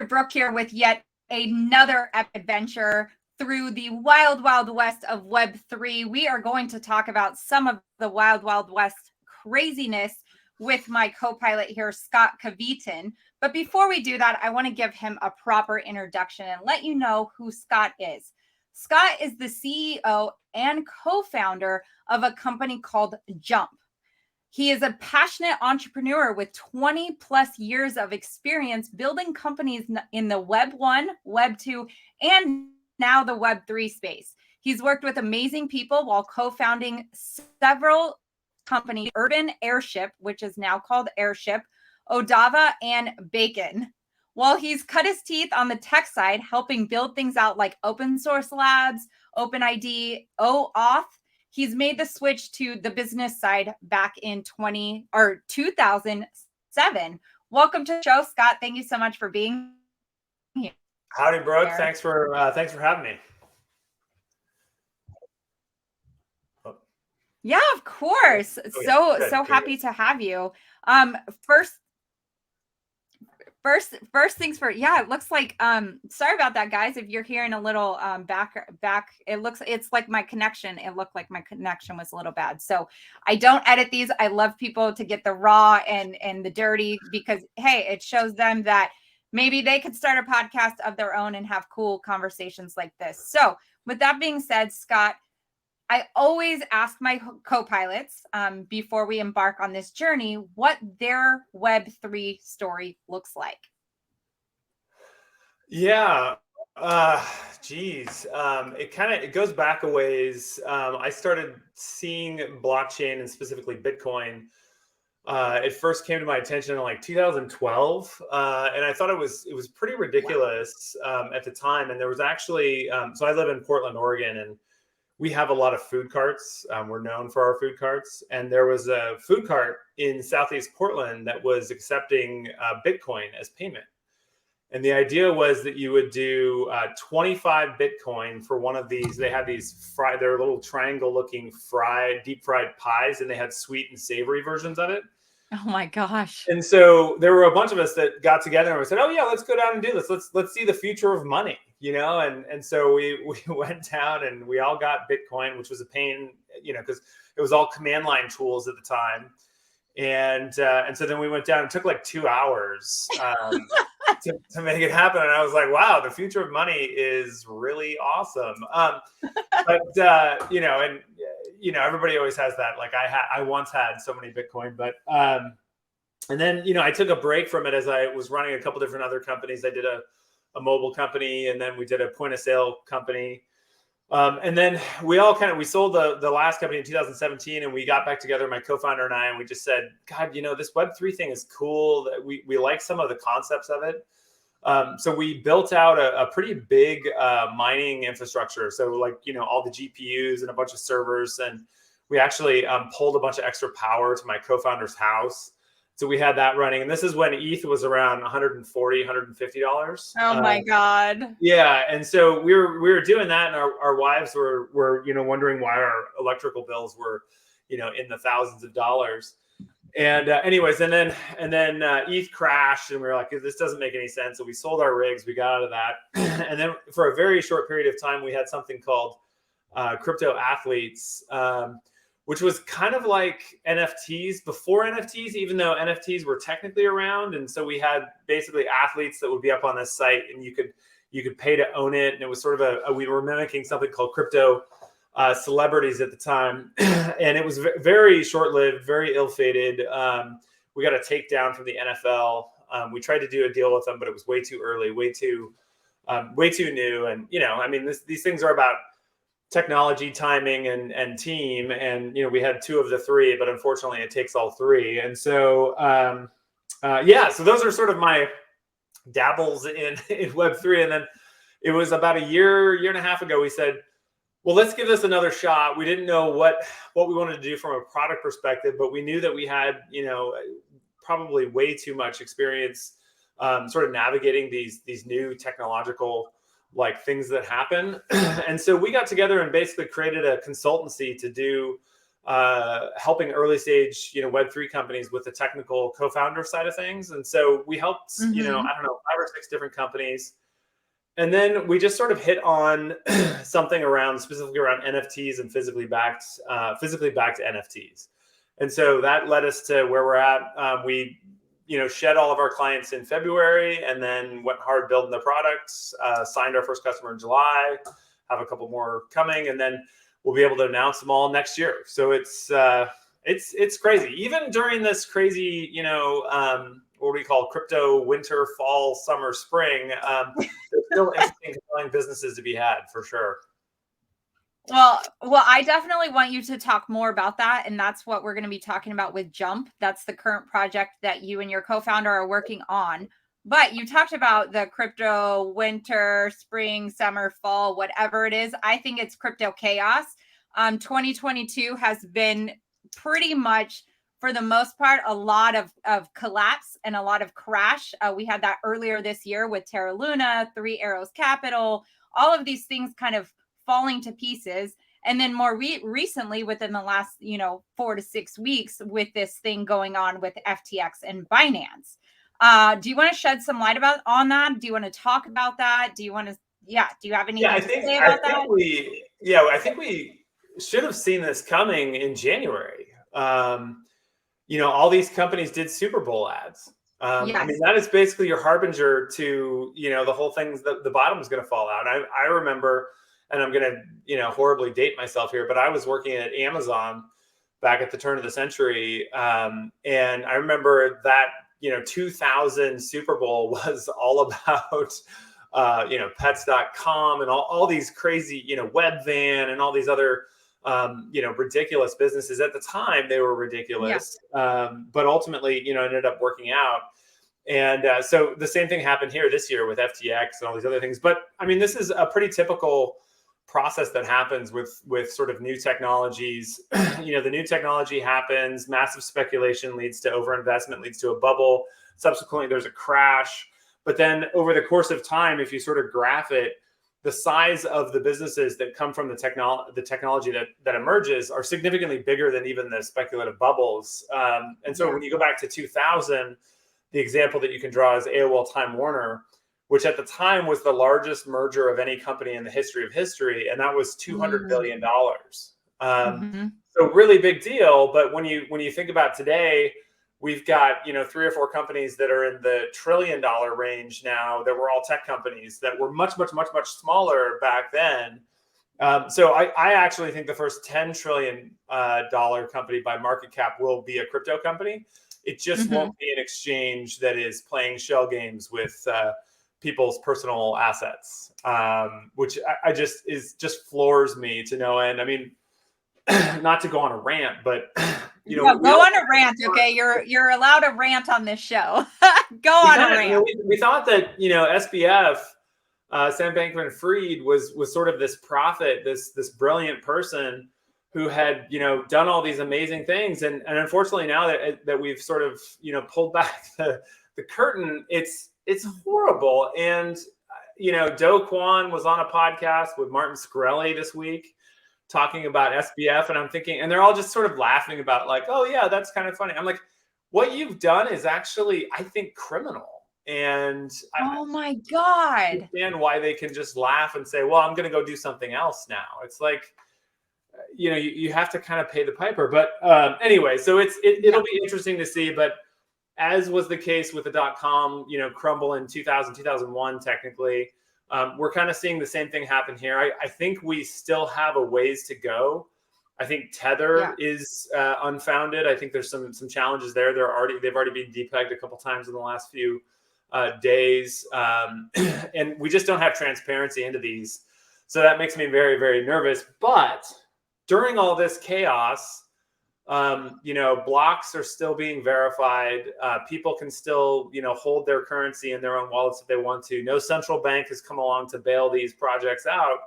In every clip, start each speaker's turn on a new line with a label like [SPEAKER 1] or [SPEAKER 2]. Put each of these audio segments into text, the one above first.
[SPEAKER 1] Brook here with yet another adventure through the wild, wild west of Web3. We are going to talk about some of the wild, wild west craziness with my co-pilot here, Scott Kveton. But before we do that, I want to give him a proper introduction and let you know who Scott is. Scott is the CEO and co-founder of a company called Jump. He is a passionate entrepreneur with 20 plus years of experience building companies in the Web 1, Web 2, and now the Web 3 space. He's worked with amazing people while co-founding several companies, Urban Airship, which is now called Airship, Odava, and Bacon. While he's cut his teeth on the tech side, helping build things out like open source labs, OpenID, OAuth, he's made the switch to the business side back in 2007. Welcome to the show, Scott. Thank you so much for being here.
[SPEAKER 2] Howdy, Brooke. Thanks for having me.
[SPEAKER 1] Yeah, of course. So happy to have you. First things first. Yeah, it looks like sorry about that, guys. If you're hearing a little back, it's like my connection. It looked like my connection was a little bad. So I don't edit these. I love people to get the raw and the dirty because hey, it shows them that maybe they could start a podcast of their own and have cool conversations like this. So with that being said, Scott, I always ask my co-pilots before we embark on this journey what their Web3 story looks like.
[SPEAKER 2] Yeah, it goes back a ways. I started seeing blockchain and specifically Bitcoin. It first came to my attention in like 2012, and I thought it was pretty ridiculous at the time. And there was actually so I live in Portland, Oregon, and we have a lot of food carts. We're known for our food carts. And there was a food cart in Southeast Portland that was accepting Bitcoin as payment. And the idea was that you would do 25 Bitcoin for one of these. They had these they're little triangle looking deep fried pies, and they had sweet and savory versions of it.
[SPEAKER 1] Oh my gosh.
[SPEAKER 2] And so there were a bunch of us that got together and we said, oh yeah, let's go down and do this. Let's see the future of money, you know? And so we went down and we all got Bitcoin, which was a pain, you know, because it was all command line tools at the time. And so then we went down. It took like 2 hours to make it happen. And I was like, wow, the future of money is really awesome. But you know, and you know, everybody always has that. Like I once had so many Bitcoin, but and then you know, I took a break from it as I was running a couple different other companies. I did a mobile company, and then we did a point of sale company. And then we sold the last company in 2017, and we got back together, my co-founder and I, and we just said, God, you know, this Web3 thing is cool. That we like some of the concepts of it. So we built out a pretty big mining infrastructure. So like, you know, all the GPUs and a bunch of servers, and we actually pulled a bunch of extra power to my co-founder's house. So we had that running. And this is when ETH was around $140, $150.
[SPEAKER 1] Oh my God.
[SPEAKER 2] Yeah. And so we were doing that, and our wives were, you know, wondering why our electrical bills were, you know, in the thousands of dollars. And anyways, and then ETH crashed, and we were like, this doesn't make any sense. So we sold our rigs, we got out of that. And then for a very short period of time, we had something called crypto athletes, which was kind of like NFTs before NFTs, even though NFTs were technically around. And so we had basically athletes that would be up on this site, and you could pay to own it. And it was sort of we were mimicking something called crypto celebrities at the time. And it was very short-lived, very ill-fated. We got a takedown from the NFL. We tried to do a deal with them, but it was way too early, way too new. And, you know, I mean, these things are about technology, timing, and team. And, you know, we had two of the three, but unfortunately it takes all three. And so, so those are sort of my dabbles in Web3. And then it was about a year and a half ago, we said, well, let's give this another shot. We didn't know what we wanted to do from a product perspective, but we knew that we had, you know, probably way too much experience sort of navigating these new technological like things that happen. And so we got together and basically created a consultancy to do helping early stage, Web3 companies with the technical co-founder side of things. And so we helped, I don't know, 5 or 6 different companies. And then we just sort of hit on something specifically around NFTs and physically backed NFTs. And so that led us to where we're at. We, shed all of our clients in February and then went hard building the products, signed our first customer in July, have a couple more coming, and then we'll be able to announce them all next year. So it's crazy. Even during this crazy, what we call crypto winter, fall, summer, spring, there's still interesting, compelling businesses to be had for sure.
[SPEAKER 1] Well, I definitely want you to talk more about that. And that's what we're going to be talking about with Jump. That's the current project that you and your co-founder are working on. But you talked about the crypto winter, spring, summer, fall, whatever it is. I think it's crypto chaos. 2022 has been pretty much, for the most part, a lot of collapse and a lot of crash. We had that earlier this year with Terra Luna, Three Arrows Capital, all of these things kind of falling to pieces. And then more recently, within the last, 4 to 6 weeks, with this thing going on with FTX and Binance. Do you want to shed some light on that? Do you want to talk about that? Do you have anything to say about that?
[SPEAKER 2] I think we should have seen this coming in January. All these companies did Super Bowl ads.
[SPEAKER 1] Yes.
[SPEAKER 2] I mean, that is basically your harbinger to, the whole thing's the bottom is going to fall out. I remember, and I'm going to, horribly date myself here, but I was working at Amazon back at the turn of the century. And I remember that, 2000 Super Bowl was all about, pets.com and all these crazy, Webvan and all these other, ridiculous businesses. At the time, they were ridiculous, but ultimately, ended up working out. And so the same thing happened here this year with FTX and all these other things. But I mean, this is a pretty typical process that happens with sort of new technologies. The new technology happens, massive speculation leads to overinvestment, leads to a bubble. Subsequently, there's a crash. But then over the course of time, if you sort of graph it, the size of the businesses that come from the technology that emerges are significantly bigger than even the speculative bubbles. And so when you go back to 2000, the example that you can draw is AOL Time Warner, which at the time was the largest merger of any company in the history of history. And that was $200 billion. So really big deal. But when you think about today, we've got 3 or 4 companies that are in the $1 trillion range now that were all tech companies that were much smaller back then. So I actually think the first $10 trillion company by market cap will be a crypto company. It just won't be an exchange that is playing shell games with people's personal assets, which I just floors me to no end. I mean, not to go on a rant, but
[SPEAKER 1] go on a rant. Okay, you're allowed to rant on this show. Go on a rant.
[SPEAKER 2] We thought that SBF, Sam Bankman-Fried, was sort of this prophet, this brilliant person who had done all these amazing things, and unfortunately now that we've sort of pulled back the curtain, it's horrible. And Do Kwon was on a podcast with Martin Shkreli this week talking about SBF, and I'm thinking, and they're all just sort of laughing about like, oh yeah, that's kind of funny. I'm like, what you've done is actually, I think, criminal. And
[SPEAKER 1] oh my God,
[SPEAKER 2] I understand why they can just laugh and say, well, I'm going to go do something else now. It's like, you have to kind of pay the piper. But anyway, so it'll be interesting to see. But as was the case with the .com, crumble in 2000, 2001, technically, we're kind of seeing the same thing happen here. I think we still have a ways to go. I think Tether is unfounded. I think there's some challenges there. They've already been depegged a couple times in the last few days, and we just don't have transparency into these. So that makes me very, very nervous. But during all this chaos, blocks are still being verified. People can still, hold their currency in their own wallets if they want to. No central bank has come along to bail these projects out.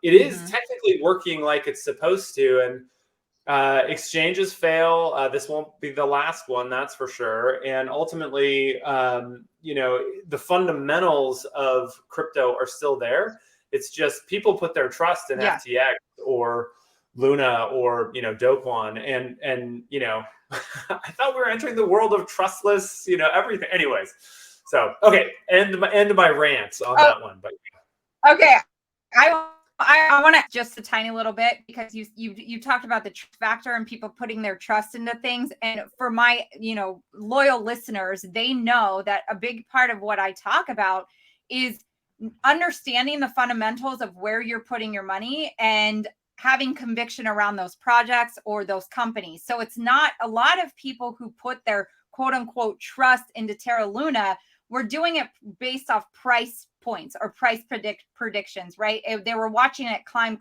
[SPEAKER 2] It is technically working like it's supposed to. And exchanges fail. This won't be the last one, that's for sure. And ultimately, the fundamentals of crypto are still there. It's just people put their trust in FTX or Luna or, you know, Doquan. And, you know, I thought we were entering the world of trustless, you know, everything. Anyways. So, okay. End of my rants on that one. But
[SPEAKER 1] okay. I want to just a tiny little bit, because you talked about the trust factor and people putting their trust into things. And for my, you know, loyal listeners, they know that a big part of what I talk about is understanding the fundamentals of where you're putting your money and having conviction around those projects or those companies. So it's not a lot of people who put their quote unquote trust into Terra Luna. We're doing it based off price points or price predictions, right? They were watching it climb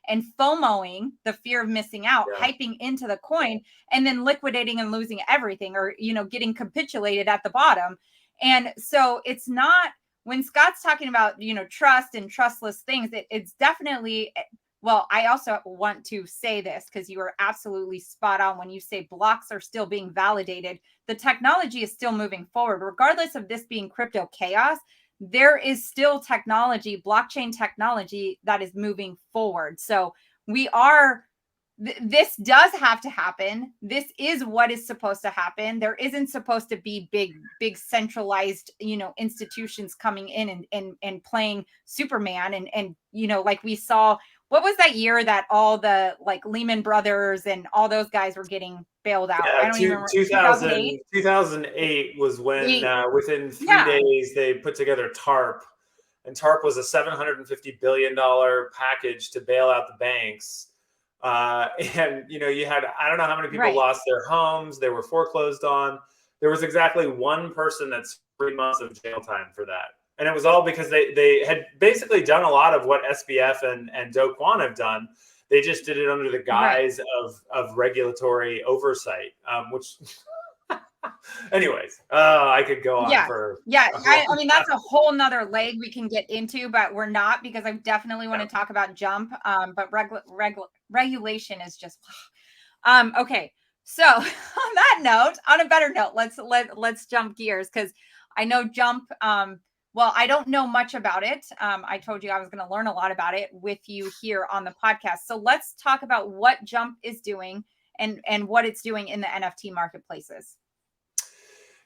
[SPEAKER 1] and FOMOing, the fear of missing out, hyping into the coin, and then liquidating and losing everything, or, you know, getting capitulated at the bottom. And so it's not, when Scott's talking about, you know, trust and trustless things, it's definitely, well, I also want to say this, because you are absolutely spot on when you say blocks are still being validated. The technology is still moving forward, regardless of this being crypto chaos. There is still technology, blockchain technology, that is moving forward. So we are, this does have to happen. This is what is supposed to happen. There isn't supposed to be big centralized, you know, institutions coming in and playing Superman. And, you know, like we saw, what was that year that all the like Lehman Brothers and all those guys were getting bailed out?
[SPEAKER 2] Yeah,
[SPEAKER 1] I don't even remember.
[SPEAKER 2] 2008 was when within 3 days they put together TARP, and TARP was a $750 billion package to bail out the banks. And, you know, you had, I don't know how many people lost their homes. They were foreclosed on. There was exactly one person that's 3 months of jail time for that. And it was all because they had basically done a lot of what SBF and Do Kwon have done. They just did it under the guise of regulatory oversight, which, anyways, I could go on for.
[SPEAKER 1] Yeah, I mean, that's a whole nother leg we can get into, but we're not, because I definitely want to talk about Jump. But regulation is just, okay. So on that note, on a better note, let's jump gears, because I know Jump. Well, I don't know much about it. I told you I was going to learn a lot about it with you here on the podcast. So let's talk about what Jump is doing and what it's doing in the NFT marketplaces.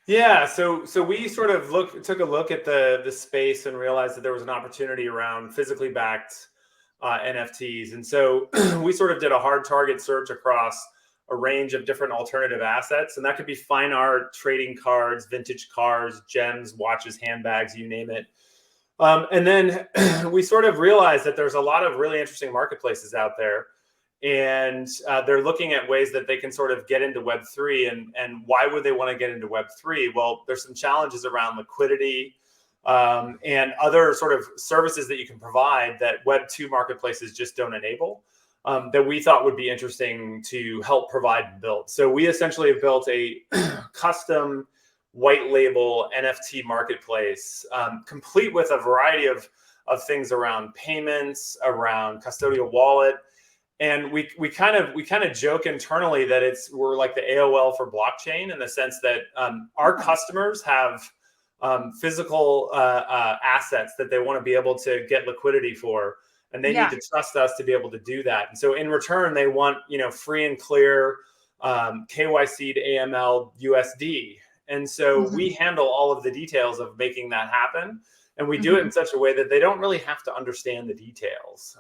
[SPEAKER 2] Yeah, so we sort of took a look at the space and realized that there was an opportunity around physically backed NFTs. And so we sort of did a hard target search across a range of different alternative assets. And that could be fine art, trading cards, vintage cars, gems, watches, handbags, you name it. And then we sort of realized that there's a lot of really interesting marketplaces out there. And they're looking at ways that they can sort of get into Web3. And why would they want to get into Web3? Well, there's some challenges around liquidity and other sort of services that you can provide that Web2 marketplaces just don't enable. That we thought would be interesting to help provide and build. So we essentially have built a custom white label NFT marketplace, complete with a variety of things around payments, around custodial wallet. And we kind of joke internally that we're like the AOL for blockchain, in the sense that our customers have physical assets that they want to be able to get liquidity for. And they need to trust us to be able to do that. And so in return, they want, you know, free and clear KYC'd AML USD. And so we handle all of the details of making that happen. And we do it in such a way that they don't really have to understand the details.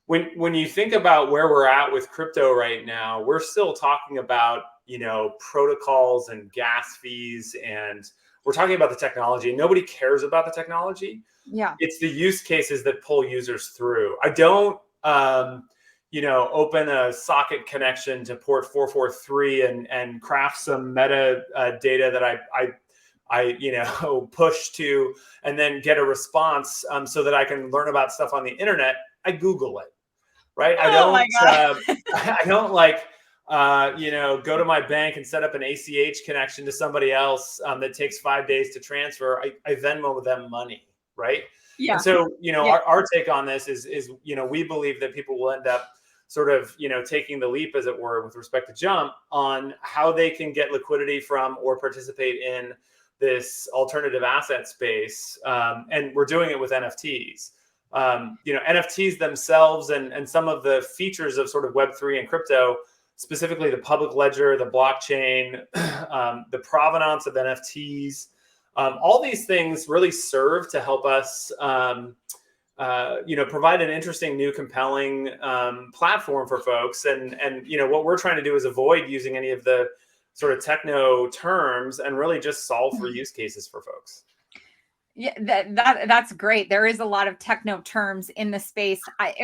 [SPEAKER 2] When you think about where we're at with crypto right now, we're still talking about, you know, protocols and gas fees, and we're talking about the technology. Nobody cares about the technology.
[SPEAKER 1] Yeah,
[SPEAKER 2] it's the use cases that pull users through. I don't, you know, open a socket connection to port 443 and craft some meta data that I you know, push to, and then get a response so that I can learn about stuff on the internet. I Google it, right? I don't like, you know, go to my bank and set up an ACH connection to somebody else that takes 5 days to transfer. I Venmo them money. Right. Yeah. And so, you know, our take on this is, you know, we believe that people will end up sort of, you know, taking the leap, as it were, with respect to Jump, on how they can get liquidity from or participate in this alternative asset space. And we're doing it with NFTs. NFTs themselves and some of the features of sort of Web3 and crypto, specifically the public ledger, the blockchain, the provenance of NFTs. All these things really serve to help us, provide an interesting, new, compelling platform for folks. And what we're trying to do is avoid using any of the sort of techno terms and really just solve for use cases for folks.
[SPEAKER 1] Yeah, that's great. There is a lot of techno terms in the space,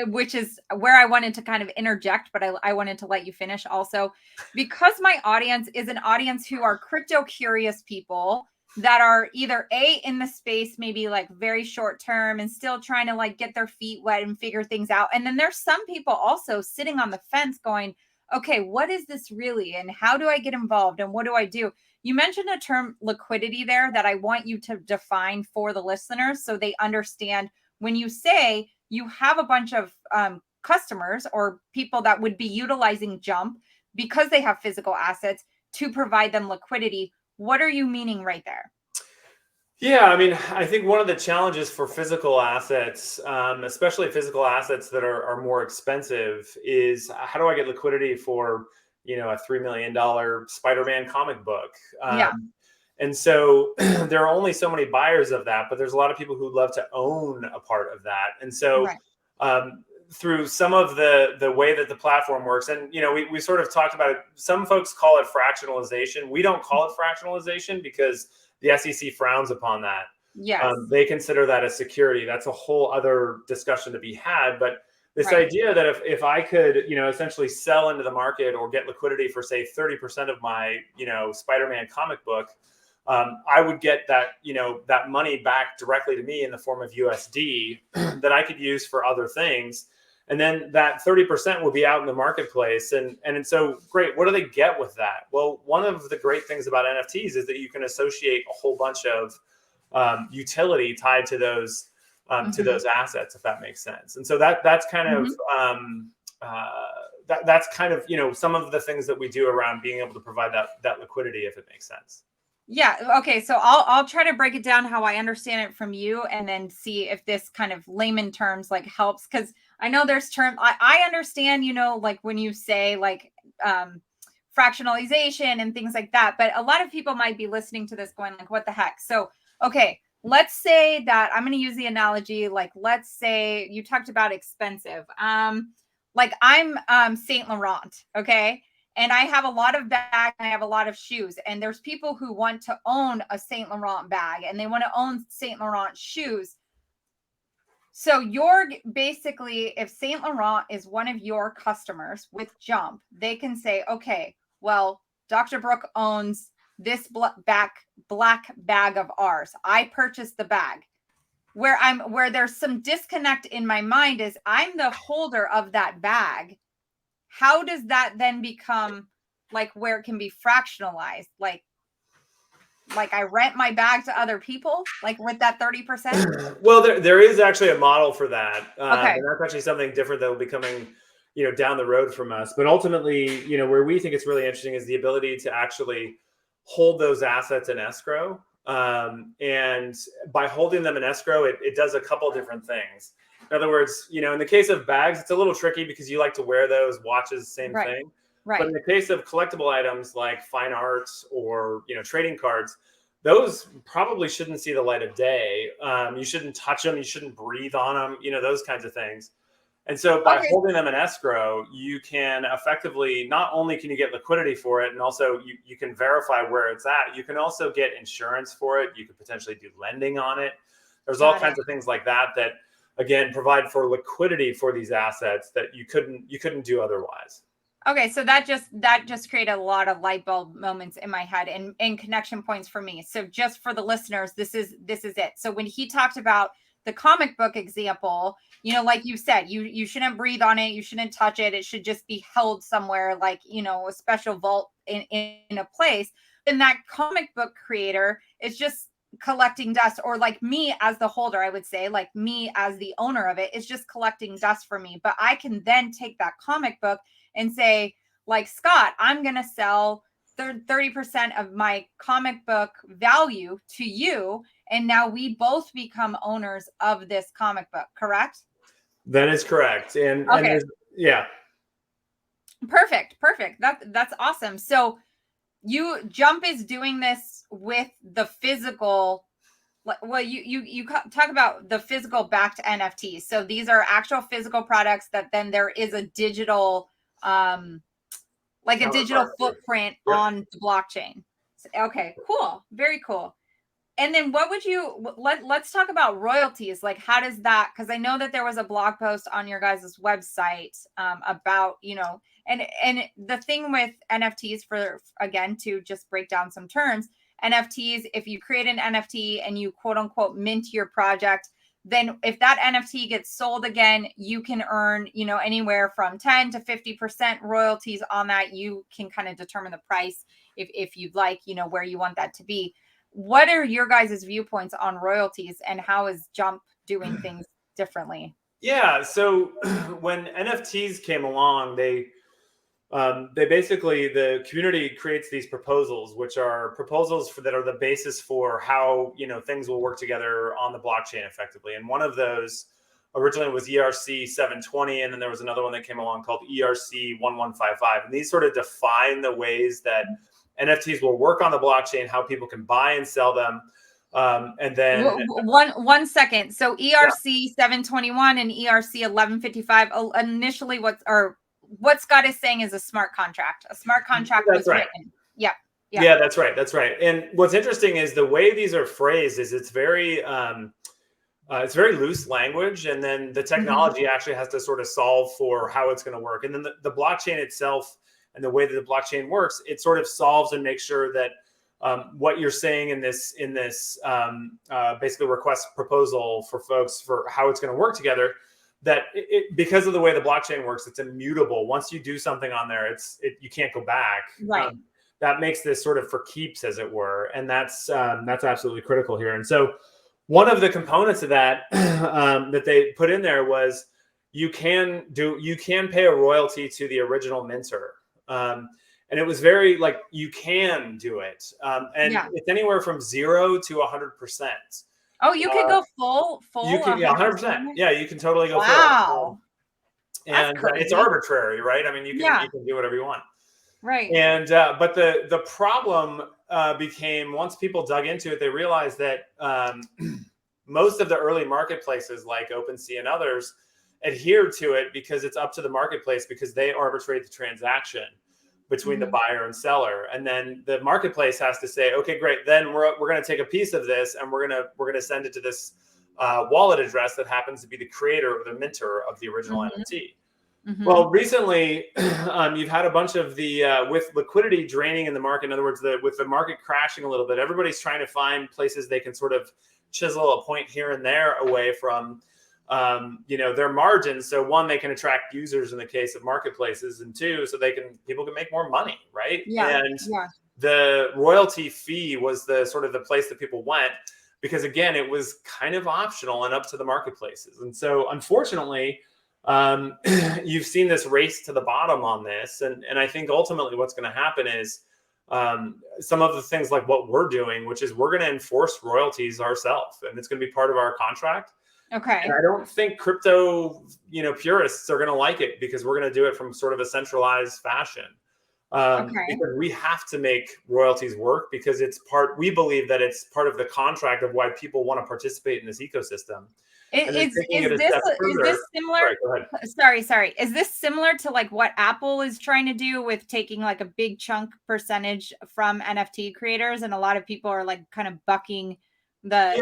[SPEAKER 1] which is where I wanted to kind of interject, but I wanted to let you finish also, because my audience is an audience who are crypto curious people that are either in the space, maybe like very short term and still trying to like get their feet wet and figure things out. And then there's some people also sitting on the fence going, okay, what is this really? And how do I get involved? And what do I do? You mentioned a term liquidity there that I want you to define for the listeners so they understand when you say you have a bunch of customers or people that would be utilizing Jump because they have physical assets to provide them liquidity. What are you meaning right there?
[SPEAKER 2] Yeah, I mean, I think one of the challenges for physical assets, especially physical assets that are more expensive, is how do I get liquidity for, a $3 million Spider-Man comic book?
[SPEAKER 1] Yeah.
[SPEAKER 2] And so there are only so many buyers of that, but there's a lot of people who love to own a part of that. And so through some of the way that the platform works, and, we sort of talked about it, some folks call it fractionalization. We don't call it fractionalization because the SEC frowns upon that.
[SPEAKER 1] Yes.
[SPEAKER 2] They consider that a security. That's a whole other discussion to be had. But this idea that if I could, essentially sell into the market or get liquidity for, say, 30% of my, Spider-Man comic book, I would get that, that money back directly to me in the form of USD that I could use for other things. And then that 30% will be out in the marketplace. And so great. What do they get with that? Well, one of the great things about NFTs is that you can associate a whole bunch of utility tied to those assets, if that makes sense. And so that's kind of that's kind of some of the things that we do around being able to provide that liquidity, if it makes sense.
[SPEAKER 1] Yeah. Okay. So I'll try to break it down how I understand it from you, and then see if this kind of layman terms like helps, because I know there's terms I understand, like when you say like fractionalization and things like that, but a lot of people might be listening to this going like, what the heck? So, okay, let's say that I'm going to use the analogy, like, let's say you talked about expensive. Like I'm Saint Laurent. Okay. And I have a lot of bags, and I have a lot of shoes. And there's people who want to own a Saint Laurent bag and they want to own Saint Laurent shoes. So you're basically, if Saint Laurent is one of your customers with Jump, they can say, okay, well, Dr. Brook owns this black bag of ours. I purchased the bag. Where there's some disconnect in my mind is I'm the holder of that bag. How does that then become like where it can be fractionalized? Like I rent my bag to other people, like with that 30%?
[SPEAKER 2] Well, there is actually a model for that.
[SPEAKER 1] Okay.
[SPEAKER 2] And that's actually something different that will be coming, down the road from us. But ultimately, where we think it's really interesting is the ability to actually hold those assets in escrow. And by holding them in escrow, it does a couple different things. In other words, in the case of bags, it's a little tricky because you like to wear those. Watches, same thing.
[SPEAKER 1] Right.
[SPEAKER 2] But in the case of collectible items like fine arts or trading cards, those probably shouldn't see the light of day. You shouldn't touch them. You shouldn't breathe on them. Those kinds of things. And so by holding them in escrow, you can effectively, not only can you get liquidity for it, and also you can verify where it's at. You can also get insurance for it. You could potentially do lending on it. There's all kinds of things like that again provide for liquidity for these assets that you couldn't do otherwise.
[SPEAKER 1] Okay, so that just created a lot of light bulb moments in my head and connection points for me. So just for the listeners, this is it. So when he talked about the comic book example, like you said, you shouldn't breathe on it, you shouldn't touch it. It should just be held somewhere, like a special vault in a place. And that comic book creator is just collecting dust, or like me as the holder, I would say, like me as the owner of it is just collecting dust for me. But I can then take that comic book and say, like, Scott, I'm going to sell 30% of my comic book value to you, and now we both become owners of this comic book, correct?
[SPEAKER 2] That is correct. And
[SPEAKER 1] Okay.
[SPEAKER 2] there's, yeah.
[SPEAKER 1] Perfect. That's awesome. So Jump is doing this with the physical. Well, you talk about the physical backed NFTs. So these are actual physical products that then there is a digital, like a digital footprint on the blockchain. Okay, cool. Very cool. And then what would let's talk about royalties. Like, how does that, because I know that there was a blog post on your guys' website about, and the thing with NFTs, for, again, to just break down some terms, NFTs, if you create an NFT and you quote unquote mint your project, then if that NFT gets sold again, you can earn, anywhere from 10 to 50% royalties on that. You can kind of determine the price if you'd like, where you want that to be. What are your guys' viewpoints on royalties, and how is Jump doing things differently?
[SPEAKER 2] Yeah. So when NFTs came along, they basically, the community creates these proposals, which are proposals that are the basis for how, things will work together on the blockchain effectively. And one of those originally was ERC 720. And then there was another one that came along called ERC 1155. And these sort of define the ways that NFTs will work on the blockchain, how people can buy and sell them. And then
[SPEAKER 1] one second. So ERC 721 and ERC 1155 initially what Scott is saying is a smart contract. A smart contract was written. Yeah.
[SPEAKER 2] Yeah, that's right. And what's interesting is the way these are phrased is it's very loose language, and then the technology actually has to sort of solve for how it's going to work. And then the blockchain itself and the way that the blockchain works, it sort of solves and makes sure that what you're saying in this basically request proposal for folks for how it's going to work together, that because of the way the blockchain works, it's immutable. Once you do something on there, you can't go back.
[SPEAKER 1] Right.
[SPEAKER 2] That makes this sort of for keeps, as it were, and that's absolutely critical here. And so, one of the components of that that they put in there was you can pay a royalty to the original minter. And it was very like, you can do it. It's anywhere from 0 to 100%.
[SPEAKER 1] Oh, you could go full.
[SPEAKER 2] You can, 100%. Yeah, you can totally go full.
[SPEAKER 1] Wow.
[SPEAKER 2] And it's arbitrary, right? I mean, you can do whatever you want.
[SPEAKER 1] Right.
[SPEAKER 2] And but the problem became, once people dug into it, they realized that most of the early marketplaces like OpenSea and others adhered to it because it's up to the marketplace, because they arbitrate the transaction between the buyer and seller. And then the marketplace has to say, okay, great. Then we're going to take a piece of this and we're going to send it to this wallet address that happens to be the creator or the minter of the original NFT. Well, recently, you've had a bunch of with liquidity draining in the market. In other words, with the market crashing a little bit, everybody's trying to find places they can sort of chisel a point here and there away from their margins. So one, they can attract users in the case of marketplaces, and two, so people can make more money, right? And the royalty fee was the sort of the place that people went, because again, it was kind of optional and up to the marketplaces. And so unfortunately, you've seen this race to the bottom on this. And I think ultimately what's going to happen is some of the things like what we're doing, which is we're going to enforce royalties ourselves, and it's going to be part of our contract.
[SPEAKER 1] Okay.
[SPEAKER 2] And I don't think crypto, purists are going to like it, because we're going to do it from sort of a centralized fashion. Because we have to make royalties work, because we believe that it's part of the contract of why people want to participate in this ecosystem.
[SPEAKER 1] Is this similar? Sorry. Is this similar to like what Apple is trying to do with taking like a big chunk percentage from NFT creators, and a lot of people are like kind of bucking the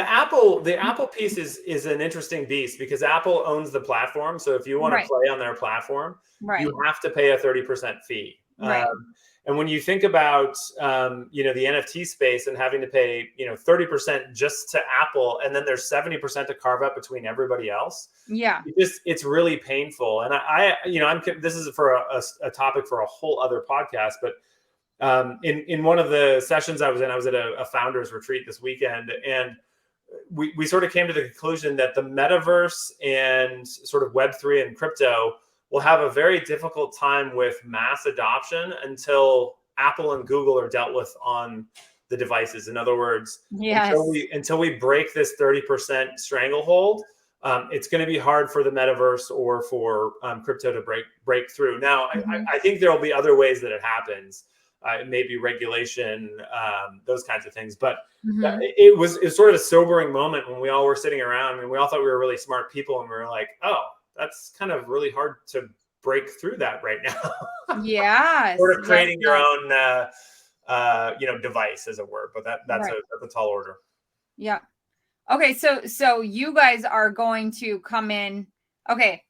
[SPEAKER 2] Apple piece is an interesting beast, because Apple owns the platform. So if you want to play on their platform, you have to pay a 30% fee. And when you think about, the NFT space and having to pay, 30% just to Apple, and then there's 70% to carve up between everybody else. Yeah, it's really painful. And this is for a topic for a whole other podcast. But in one of the sessions I was at a founders retreat this weekend, and we sort of came to the conclusion that the metaverse and sort of Web3 and crypto will have a very difficult time with mass adoption until Apple and Google are dealt with on the devices. In other words,
[SPEAKER 1] Yes.
[SPEAKER 2] until we break this 30% stranglehold, it's going to be hard for the metaverse or for crypto to break through. Now, I think there will be other ways that it happens. Maybe regulation, those kinds of things. But it was sort of a sobering moment when we all were sitting around and we all thought we were really smart people, and we were like, oh, that's kind of really hard to break through that right now.
[SPEAKER 1] Yeah.
[SPEAKER 2] Sort of creating your own device, as it were. But that's a tall order.
[SPEAKER 1] Yeah. Okay, so you guys are going to come in. Okay,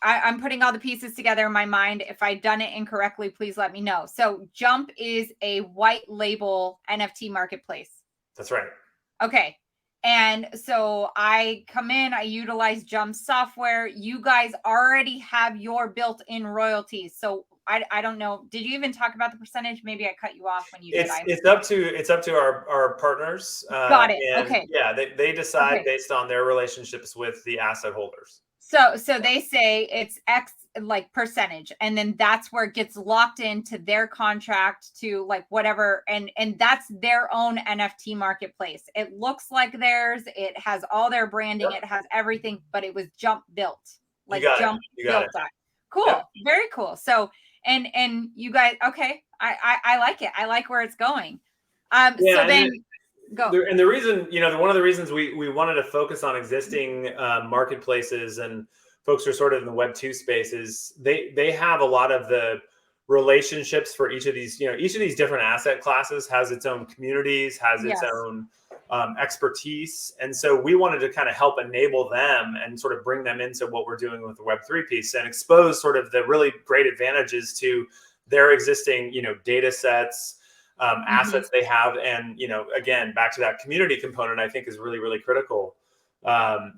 [SPEAKER 1] I'm putting all the pieces together in my mind. If I've done it incorrectly, please let me know. So Jump is a white label NFT marketplace.
[SPEAKER 2] That's right.
[SPEAKER 1] Okay. And so I come in, I utilize Jump software. You guys already have your built-in royalties. So I don't know. Did you even talk about the percentage? Maybe I cut you off when you did.
[SPEAKER 2] It's up to our partners.
[SPEAKER 1] Got it. Okay.
[SPEAKER 2] Yeah, they decide based on their relationships with the asset holders.
[SPEAKER 1] So they say it's X like percentage, and then that's where it gets locked into their contract to like whatever, and that's their own NFT marketplace. It looks like theirs. It has all their branding. It has everything, but it was Jump built. Like Jump built that. Cool. Yep. Very cool. So and you guys, okay. I like it. I like where it's going. So then. Go.
[SPEAKER 2] And the reason, one of the reasons we wanted to focus on existing marketplaces and folks who are sort of in the Web 2 space is they have a lot of the relationships for each of these, each of these different asset classes has its own communities, has its own expertise. And so we wanted to kind of help enable them and sort of bring them into what we're doing with the Web3 piece and expose sort of the really great advantages to their existing, data sets, assets they have. And, again, back to that community component, I think is really, really critical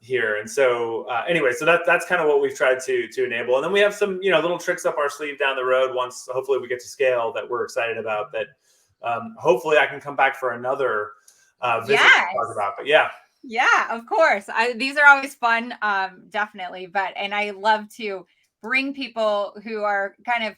[SPEAKER 2] here. And so anyway, so that's kind of what we've tried to enable. And then we have some, little tricks up our sleeve down the road once hopefully we get to scale that we're excited about that hopefully I can come back for another visit to talk about. But yeah,
[SPEAKER 1] of course. These are always fun, definitely. And I love to bring people who are kind of,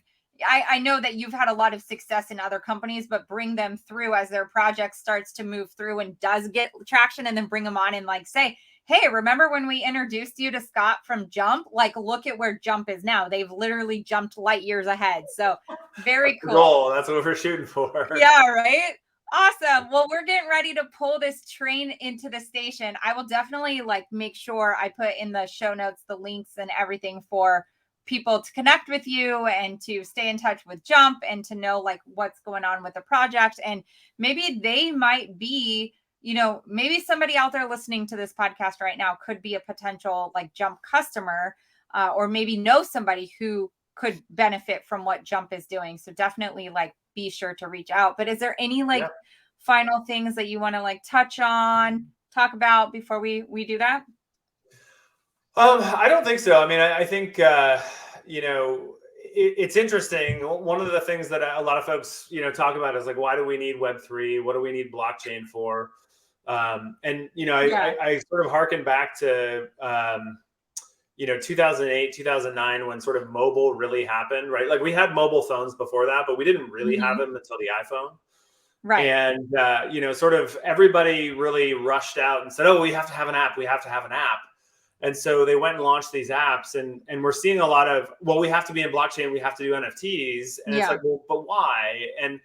[SPEAKER 1] I know that you've had a lot of success in other companies, but bring them through as their project starts to move through and does get traction, and then bring them on and like say, hey, remember when we introduced you to Scott from Jump? Like, look at where Jump is now. They've literally jumped light years ahead. So very cool.
[SPEAKER 2] That's what we're shooting for.
[SPEAKER 1] Yeah, right. Awesome. Well, we're getting ready to pull this train into the station. I will definitely make sure I put in the show notes the links and everything for people to connect with you and to stay in touch with Jump and to know what's going on with the project. And maybe they might be, maybe somebody out there listening to this podcast right now could be a potential Jump customer, or maybe know somebody who could benefit from what Jump is doing. So definitely be sure to reach out. But is there any final things that you want to touch on, talk about before we do that?
[SPEAKER 2] I don't think so. I mean, I think, it's interesting. One of the things that a lot of folks, talk about is why do we need Web3? What do we need blockchain for? I sort of harken back to, 2008, 2009, when sort of mobile really happened, right? We had mobile phones before that, but we didn't really have them until the iPhone.
[SPEAKER 1] Right.
[SPEAKER 2] And, sort of everybody really rushed out and said, oh, we have to have an app. We have to have an app. And so they went and launched these apps, and we're seeing a lot of, well, we have to be in blockchain, we have to do NFTs. And it's well, but why? And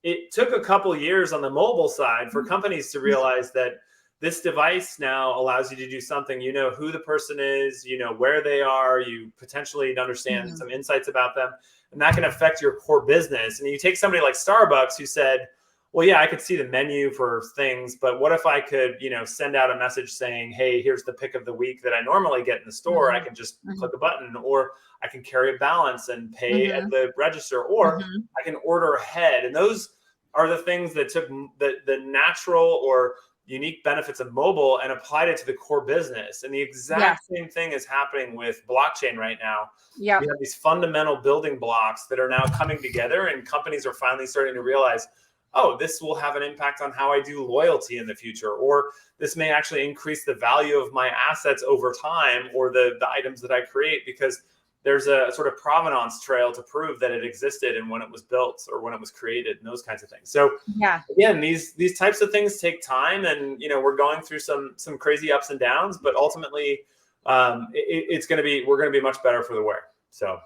[SPEAKER 2] it took a couple years on the mobile side for companies to realize that this device now allows you to do something, who the person is, where they are, you potentially understand some insights about them, and that can affect your core business. And you take somebody like Starbucks who said, well, yeah, I could see the menu for things, but what if I could, send out a message saying, hey, here's the pick of the week that I normally get in the store. I can just click a button, or I can carry a balance and pay at the register, or I can order ahead. And those are the things that took the natural or unique benefits of mobile and applied it to the core business. And the exact same thing is happening with blockchain right now.
[SPEAKER 1] Yeah.
[SPEAKER 2] We have these fundamental building blocks that are now coming together, and companies are finally starting to realize, oh, this will have an impact on how I do loyalty in the future, or this may actually increase the value of my assets over time, or the items that I create, because there's a sort of provenance trail to prove that it existed and when it was built or when it was created and those kinds of things. So again, these types of things take time, and we're going through some crazy ups and downs, but ultimately we're going to be much better for the wear. So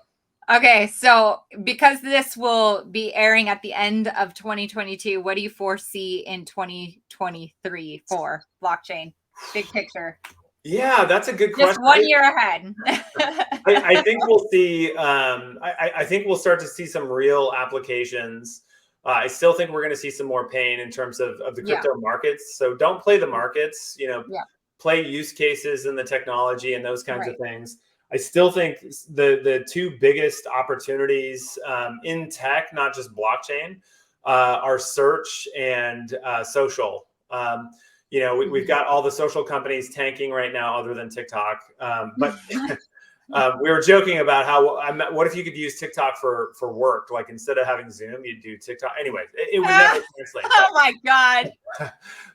[SPEAKER 1] okay, so because this will be airing at the end of 2022, what do you foresee in 2023 for blockchain? Big picture.
[SPEAKER 2] Yeah, that's a good question.
[SPEAKER 1] Just 1 year ahead.
[SPEAKER 2] I think we'll see. I think we'll start to see some real applications. I still think we're going to see some more pain in terms of the crypto markets. So don't play the markets. Play use cases in the technology and those kinds of things. I still think the two biggest opportunities in tech, not just blockchain, are search and social. We've got all the social companies tanking right now, other than TikTok. But we were joking about what if you could use TikTok for work? Like instead of having Zoom, you'd do TikTok. Anyway, it would never translate.
[SPEAKER 1] Oh my God.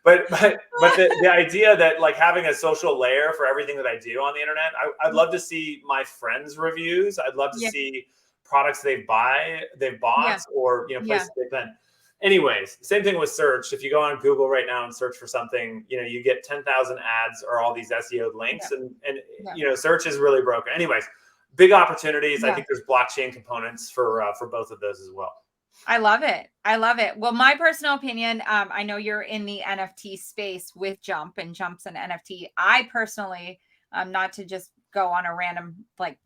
[SPEAKER 2] But the idea that like having a social layer for everything that I do on the internet, I'd love to see my friends' reviews. I'd love to see products they've bought or places they've been. Anyways, same thing with search. If you go on Google right now and search for something, you get 10,000 ads or all these SEO links, and search is really broken. Anyways, big opportunities. I think there's blockchain components for both of those as well.
[SPEAKER 1] I love it. Well, my personal opinion, I know you're in the NFT space with Jumps and NFT. I personally, not to just go on a random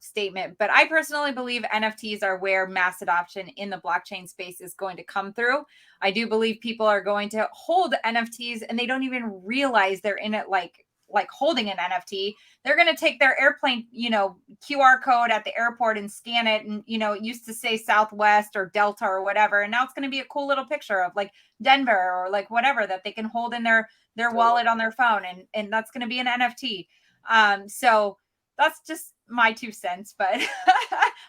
[SPEAKER 1] statement, but I personally believe NFTs are where mass adoption in the blockchain space is going to come through. I do believe people are going to hold NFTs and they don't even realize they're in it like holding an NFT. They're going to take their airplane, QR code at the airport and scan it. And, it used to say Southwest or Delta or whatever. And now it's going to be a cool little picture of Denver or whatever that they can hold in their wallet on their phone. And that's going to be an NFT. So that's just my 2 cents, but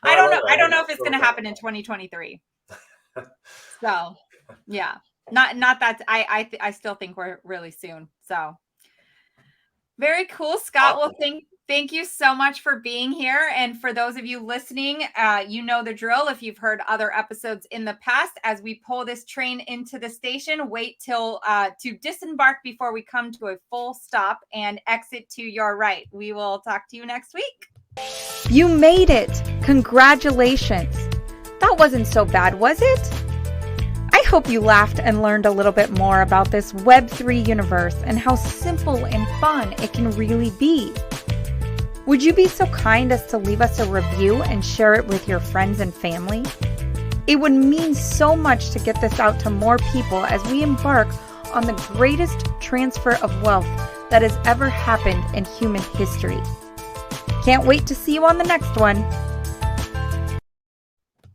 [SPEAKER 1] I don't know if it's going to happen in 2023. So yeah, not that I still think we're really soon. So very cool, Scott. Well, thank you so much for being here. And for those of you listening, you know the drill. If you've heard other episodes in the past, as we pull this train into the station, wait till to disembark before we come to a full stop and exit to your right. We will talk to you next week.
[SPEAKER 3] You made it. Congratulations. That wasn't so bad, was it? I hope you laughed and learned a little bit more about this Web3 universe and how simple and fun it can really be. Would you be so kind as to leave us a review and share it with your friends and family? It would mean so much to get this out to more people as we embark on the greatest transfer of wealth that has ever happened in human history. Can't wait to see you on the next one.